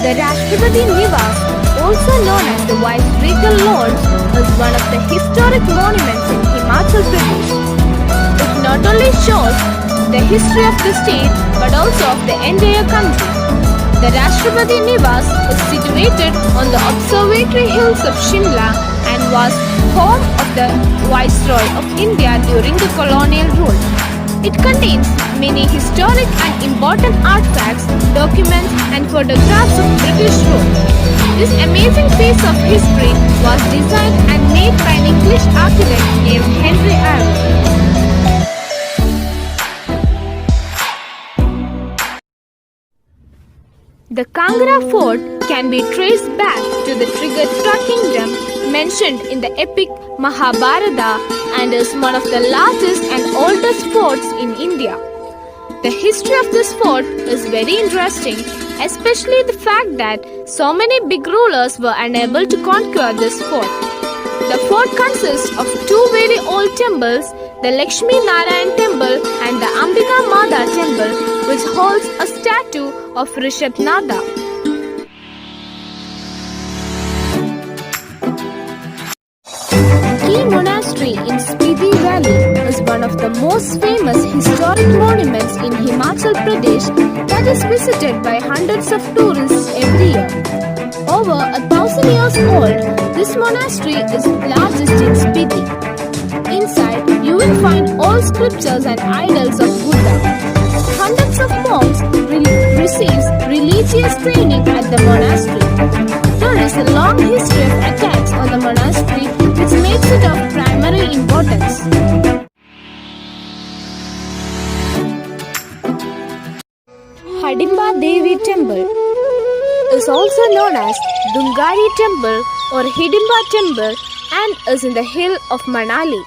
The 𝙍𝙍𝙏𝙀𝙀 Nivas, also known as the Viceregal Lodge, is one of the historic monuments in Himachal Pradesh. It not only shows the history of the state but also of the entire country. The 𝙍𝙍𝙏𝙀 Nivas is situated on the observatory hills of Shimla and was home of the Viceroy of India during the colonial rule. It contains many historic and important artifacts, documents and photographs of British rule. This amazing piece of history was designed and made by an English architect named 𝙄𝙍𝙁. The Kangra fort can be traced back to the Trigarta kingdom mentioned in the epic Mahabharata and is one of the largest and oldest forts in India. The history of this fort is very interesting, especially the fact that so many big rulers were unable to conquer this fort. The fort consists of two very old temples, the Lakshmi Narayan temple and the Ambika Mada temple, which holds a statue of Rishabhnada. Key Monastery in Spiti Valley is one of the most famous historic monuments in Himachal Pradesh that is visited by hundreds of tourists every year. Over 1,000 years old, this monastery is the largest in Spiti. Inside, you will find all sculptures and idols of Buddha. Hundreds of monks receive religious training at the monastery. There is a long history of attacks on the monastery, which makes it of primary importance. 𝙍𝙍𝙏𝙀𝙀 Temple is also known as Dungari Temple or Hidimba Temple and is in the hill of Manali.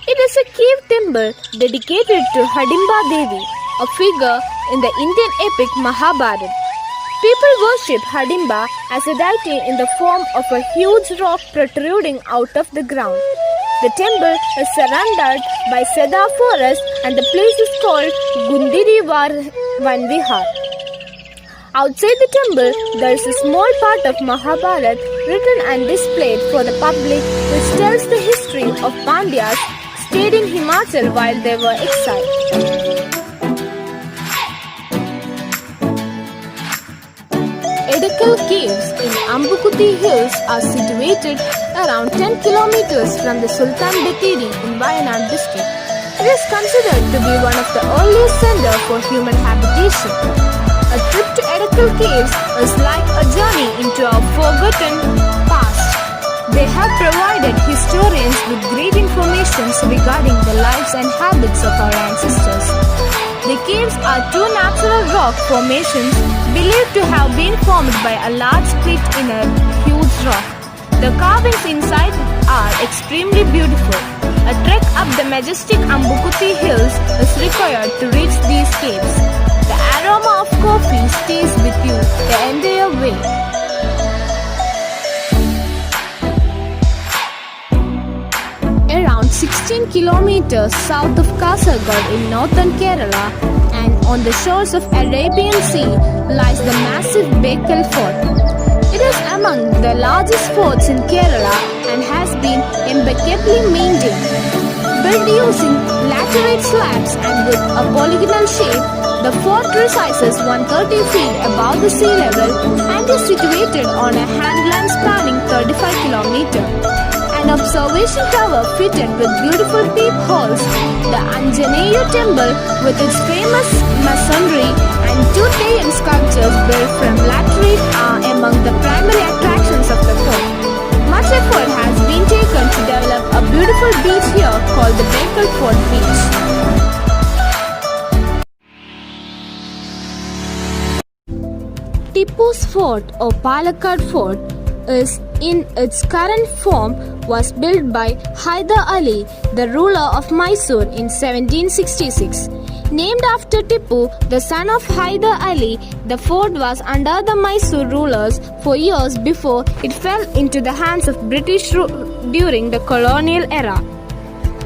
It is a cave temple dedicated to Hidimba Devi, a figure in the Indian epic Mahabharata. People worship Hidimba as a deity in the form of a huge rock protruding out of the ground. The temple is surrounded by cedar forest and the place is called Gundiri Van Vihar. Outside the temple, there is a small part of Mahabharata written and displayed for the public, which tells the history of Pandyas stayed in Himachal while they were exiled. Edakal Caves in Ambukuti Hills are situated around 10 kilometers from the Sultan Bathery in Wayanad district. It is considered to be one of the earliest centers for human habitation. A trip to historical caves is like a journey into a forgotten past. They have provided historians with great information regarding the lives and habits of our ancestors. The caves are two natural rock formations believed to have been formed by a large split in a huge rock. The carvings inside are extremely beautiful. A trek up the majestic 𝙆𝙀𝙍𝙀𝙀 hills is required to reach these caves. The aroma of coffee stays with you the entire way. Around 16 kilometers south of 𝙄𝙍𝙏𝙀 in northern Kerala and on the shores of Arabian Sea lies the massive Bekal Fort. It is among the largest forts in Kerala and has been impeccably maintained. Built using laterite slabs and with a polygonal shape, the fort rises 130 feet above the sea level and is situated on a headland spanning 35 kilometers. An observation tower fitted with beautiful peepholes, the 𝙄𝙉𝙏𝙀𝙀𝙀 temple with its famous masonry and two Theyan sculptures built from laterite are among the primary attractions of the fort. Much effort has been taken to develop a beautiful beach here called the Bekal Fort Beach. Tipu's fort or Palakkad Fort is in its current form was built by Hyder Ali, the ruler of Mysore in 1766. Named after Tipu, the son of Hyder Ali, the fort was under the Mysore rulers for years before it fell into the hands of British during the colonial era.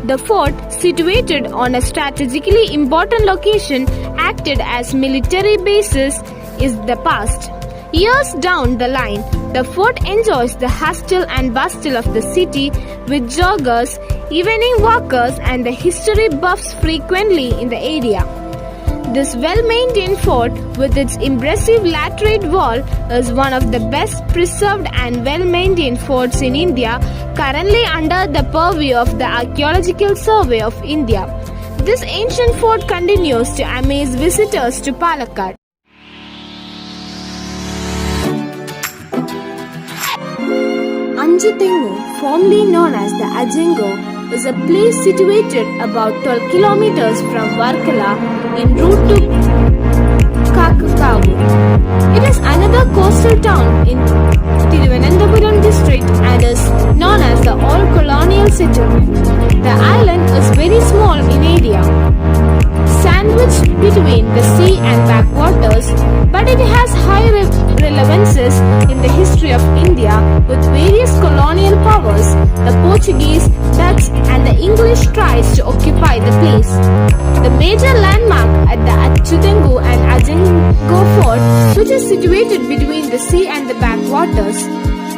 The fort, situated on a strategically important location, acted as military bases in the past. Years down the line, the fort enjoys the hustle and bustle of the city with joggers, evening walkers and the history buffs frequently in the area. This well-maintained fort with its impressive laterite wall is one of the best preserved and well-maintained forts in India, currently under the purview of the Archaeological Survey of India. This ancient fort continues to amaze visitors to Palakkad. 𝙄𝙉𝙏𝙀𝙀𝙀, formerly known as the Ajengo, is a place situated about 12 kilometers from Varkala en route to Kakkadu. It is another coastal town in Thiruvananthapuram district and is known as the Old Colonial Settlement. The island is very small in area, sandwiched between the sea and backwaters, but it has high relevances in the history of India with various colonial powers. The Portuguese, Dutch and the English tries to occupy the place. The major landmark at the 𝙄𝙉𝙏𝙀𝙀𝙀 and Ajengo Fort, which is situated between the sea and the backwaters.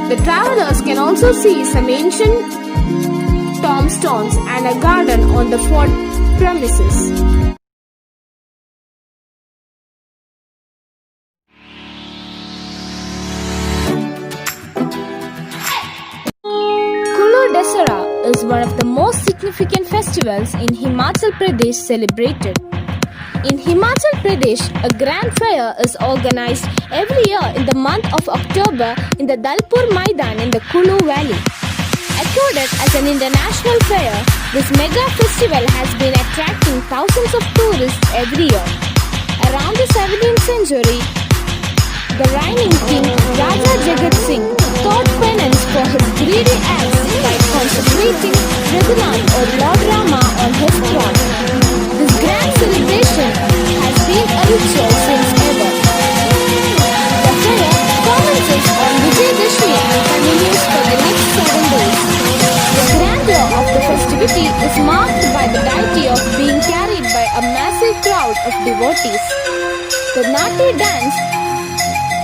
The travelers can also see some ancient tombstones and a garden on the fort premises. Dasara is one of the most significant festivals in Himachal Pradesh celebrated. In Himachal Pradesh, a grand fair is organized every year in the month of October in the Dalpur Maidan in the Kulu Valley. Accredited as an international fair, this mega festival has been attracting thousands of tourists every year. Around the 17th century, the reigning king Raja Jagat Singh sought penance for his greedy acts by consecrating Raghunath or Lord Rama on his throne. This grand celebration has been a ritual since ever. The fair commences on Vijayadashmi and continues for the next 7 days. The grandeur of the festivity is marked by the deity of being carried by a massive crowd of devotees. The Nati dance,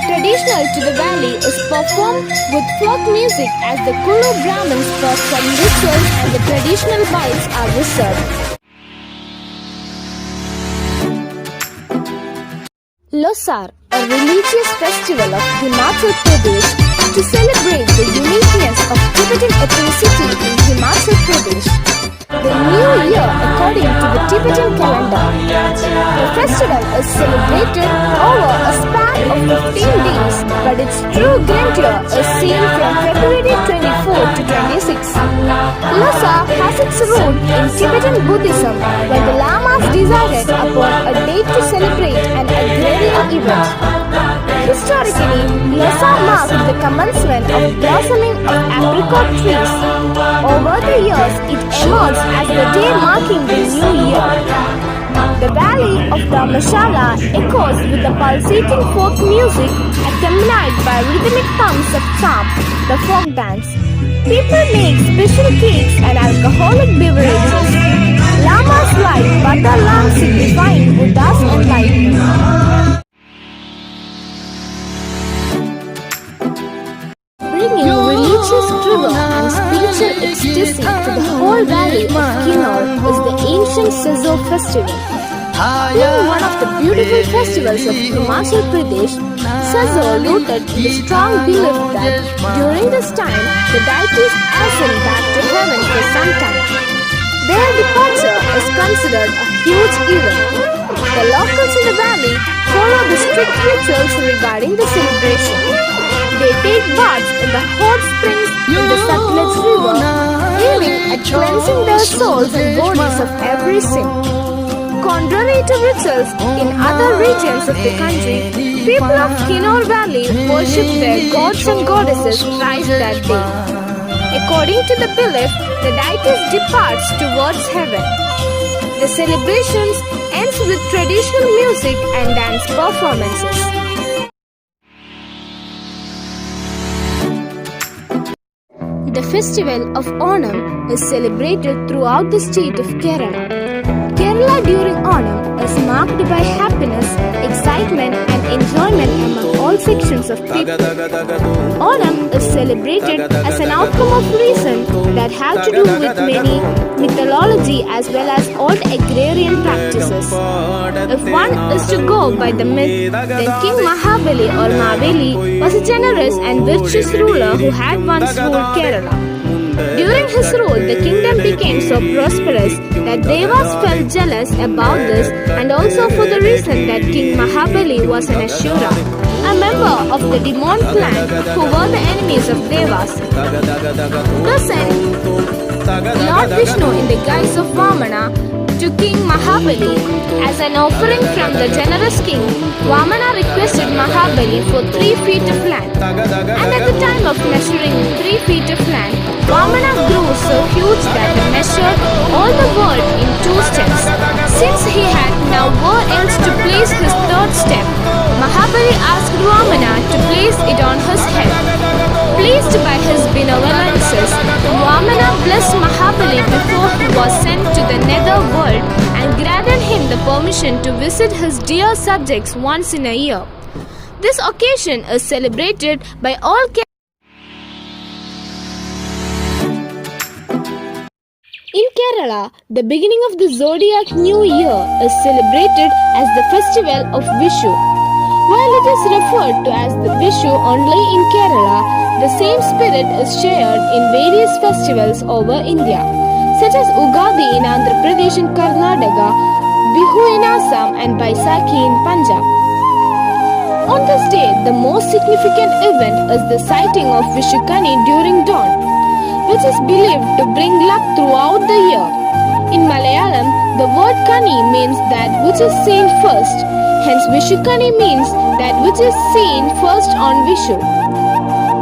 traditional to the valley, is performed with folk music as the Kulu Brahmins perform rituals and the traditional bites are reserved. Losar, a religious festival of Himachal Pradesh to celebrate the uniqueness of Tibetan ethnicity in Himachal Pradesh. The new year according to the Tibetan calendar. The festival is celebrated over a span of 15 days, but its true grandeur is seen from February 24 to 26. Lhasa has its root in Tibetan Buddhism, when the lamas decided upon a date to celebrate an agrarian event. Historically, Lhasa marked the commencement of blossoming of apricot trees. Over the years, it emerged as the day marking the new year. The valley of Dharamshala echoes with the pulsating folk music accompanied by rhythmic thumps of cham, the folk dance. People make special cakes and alcoholic beverages. Lamas light butter lamps signifying Buddha's enlightenment. Bringing religious fervor and spiritual ecstasy to the whole valley of Kinnaur is the ancient 𝙄𝙉𝙏𝙀𝙀𝙀 festival. Being one of the beautiful festivals of Himachal Pradesh, 𝙄𝙁 rooted in the strong belief that during this time the deities ascend back to heaven for some time. Their departure is considered a huge event. The locals in the valley follow the strict rituals regarding the celebration. They take baths in the hot springs in the Satluj river, aiming at cleansing their souls and bodies of every sin. Contrary to rituals in other regions of the country, people of Kinnaur Valley worship their gods and goddesses thrice that day. According to the belief, the deities departs towards heaven. The celebrations ends with traditional music and dance performances. The festival of Onam is celebrated throughout the state of Kerala. Kerala during Onam is marked by happiness, excitement and enjoyment among all sections of people. Onam is celebrated as an outcome of reason that have to do with many mythology as well as old agrarian practices. If one is to go by the myth, then King Mahabali or Maveli was a generous and virtuous ruler who had once ruled Kerala. During his rule, the kingdom became so prosperous that Devas felt jealous about this, and also for the reason that King Mahabali was an Ashura, a member of the demon clan who were the enemies of Devas. Thus sent Lord Vishnu in the guise of Vamana to King Mahabali. As an offering from the generous king, Vamana requested Mahabali for 3 feet of land. And at the time of measuring 3 feet of land, Vamana grew so huge that he measured all the world in 2 steps. Since he had now nowhere else to place his 3rd step, Mahabali asked Vamana to place it on his head. Pleased by his benevolences, Vamana blessed Mahabali before he was sent to the nether world and granted him the permission to visit his dear subjects once in a year. This occasion is celebrated by all In Kerala, the beginning of the zodiac new year is celebrated as the festival of Vishu. While it is referred to as the Vishu only in Kerala, the same spirit is shared in various festivals over India, such as Ugadi in Andhra Pradesh and Karnataka, Bihu in Assam and Baisakhi in Punjab. On this day, the most significant event is the sighting of Vishukani during dawn, which is believed to bring luck throughout the year. In Malayalam, the word Kani means that which is seen first. Hence, Vishukani means that which is seen first on Vishu.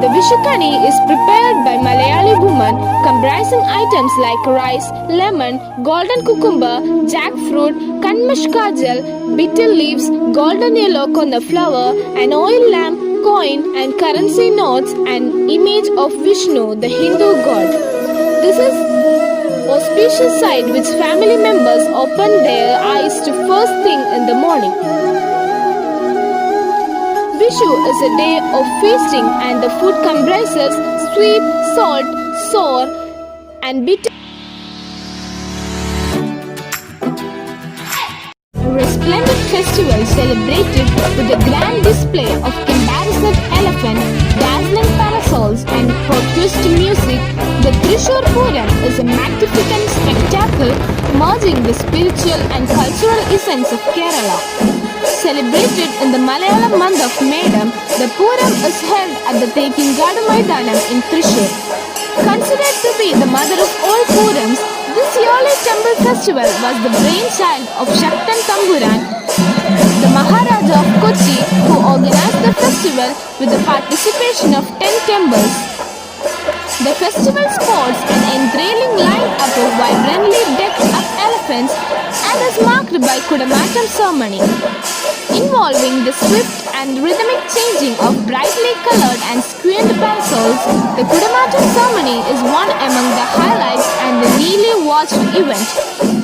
The Vishukani is prepared by Malayali women, comprising items like rice, lemon, golden cucumber, jackfruit, kanmash kajal, bitter leaves, golden yellow konda flower, an oil lamp, coin and currency notes, and image of Vishnu, the Hindu god. This is auspicious sight which family members open their eyes to first thing in the morning. Vishu is a day of feasting and the food comprises sweet, salt, sour and bitter. A resplendent festival celebrated with a grand display of caparisoned elephant, dazzling parasols and protest music, the Trishur Puram is a magnificent spectacle merging the spiritual and cultural essence of Kerala. Celebrated in the Malayalam month of Medam, the Puram is held at the 𝙄𝙉𝙏𝙀𝙀𝙀 in Thrissur. Considered to be the mother of all Purams, this yearly temple festival was the brainchild of Shaktan Tamburan, the Maharaja of Kochi, who organized the festival with the participation of 10 temples. The festival sports an enthralling line-up of vibrantly decked up elephants and is marked by 𝙄𝙉𝙏𝙀𝙀 ceremony, involving the swift and rhythmic changing of brightly colored and squinted pencils. The 𝙄𝙉𝙀𝙀𝙀 ceremony is one among the highlights and the keenly watched event.